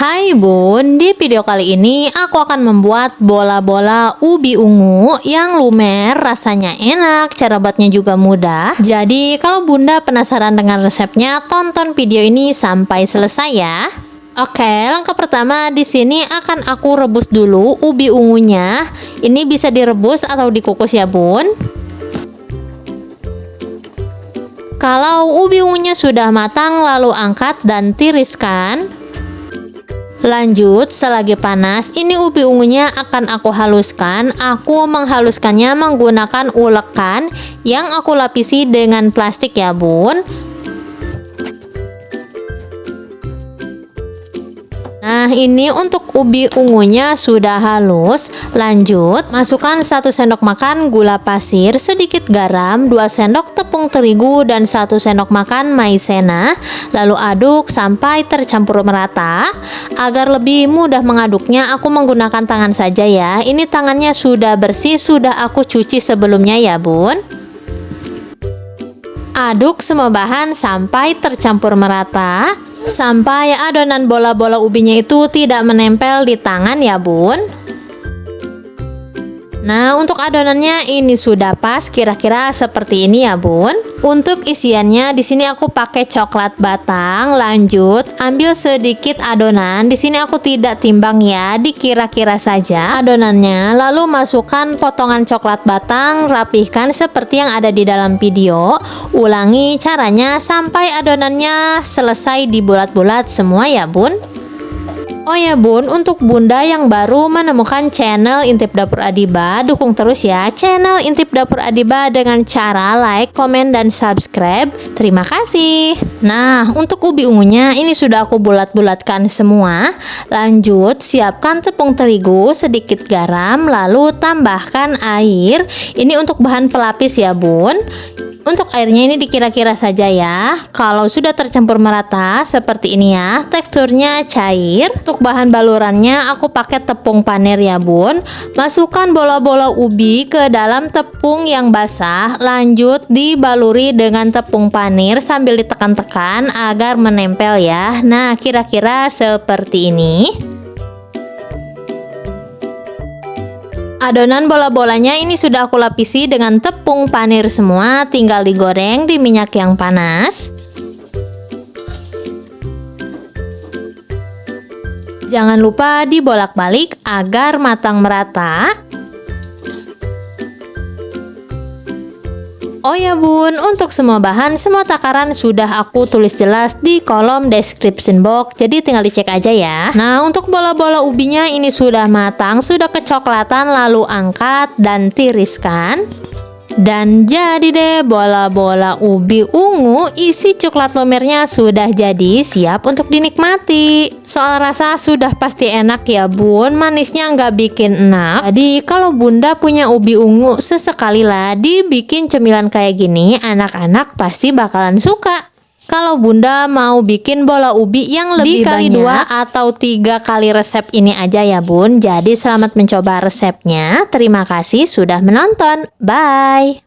Hai Bun, di video kali ini aku akan membuat bola-bola ubi ungu yang lumer, rasanya enak, cara buatnya juga mudah. Jadi kalau Bunda penasaran dengan resepnya, tonton video ini sampai selesai ya. Oke, langkah pertama di sini akan aku rebus dulu ubi ungunya. Ini bisa direbus atau dikukus ya Bun. Kalau ubi ungunya sudah matang, lalu angkat dan tiriskan. Lanjut, selagi panas, ini ubi ungunya akan aku haluskan. Aku menghaluskannya menggunakan ulekan yang aku lapisi dengan plastik ya Bun. Nah, ini untuk ubi ungunya sudah halus. Lanjut, masukkan 1 sendok makan gula pasir, sedikit garam, 2 sendok tepung terigu, dan 1 sendok makan maizena. Lalu aduk sampai tercampur merata. Agar lebih mudah mengaduknya, aku menggunakan tangan saja ya. Ini tangannya sudah bersih, sudah aku cuci sebelumnya ya Bun. Aduk semua bahan sampai tercampur merata. Sampai adonan bola-bola ubinya itu tidak menempel di tangan ya Bun. Nah, untuk adonannya ini sudah pas, kira-kira seperti ini ya Bun. Untuk isiannya di sini aku pakai coklat batang. Lanjut, ambil sedikit adonan. Di sini aku tidak timbang ya, dikira-kira saja adonannya. Lalu masukkan potongan coklat batang, rapihkan seperti yang ada di dalam video. Ulangi caranya sampai adonannya selesai dibulat-bulat semua ya Bun. Oh ya Bun, untuk Bunda yang baru menemukan channel Intip Dapur Adiba, dukung terus ya channel Intip Dapur Adiba dengan cara like, komen, dan subscribe. Terima kasih. Nah, untuk ubi ungunya ini sudah aku bulat-bulatkan semua. Lanjut, siapkan tepung terigu, sedikit garam, lalu tambahkan air. Ini untuk bahan pelapis ya Bun. Untuk airnya ini dikira-kira saja ya. Kalau sudah tercampur merata seperti ini ya, teksturnya cair. Untuk bahan balurannya aku pakai tepung panir ya Bun. Masukkan bola-bola ubi ke dalam tepung yang basah. Lanjut dibaluri dengan tepung panir sambil ditekan-tekan agar menempel ya. Nah, kira-kira seperti ini. Adonan bola-bolanya ini sudah aku lapisi dengan tepung panir semua, tinggal digoreng di minyak yang panas. Jangan lupa dibolak-balik agar matang merata. Oh ya Bun, untuk semua bahan, semua takaran sudah aku tulis jelas di kolom description box, jadi tinggal dicek aja ya. Nah, untuk bola-bola ubinya ini sudah matang, sudah kecoklatan, lalu angkat dan tiriskan. Dan jadi deh bola-bola ubi ungu isi coklat lumernya sudah jadi, siap untuk dinikmati. Soal rasa sudah pasti enak ya Bun, manisnya nggak bikin enak. Jadi kalau Bunda punya ubi ungu, sesekali lah dibikin cemilan kayak gini, anak-anak pasti bakalan suka. Kalau Bunda mau bikin bola ubi yang lebih banyak, 2 atau 3 kali resep ini aja ya Bun. Jadi selamat mencoba resepnya. Terima kasih sudah menonton. Bye.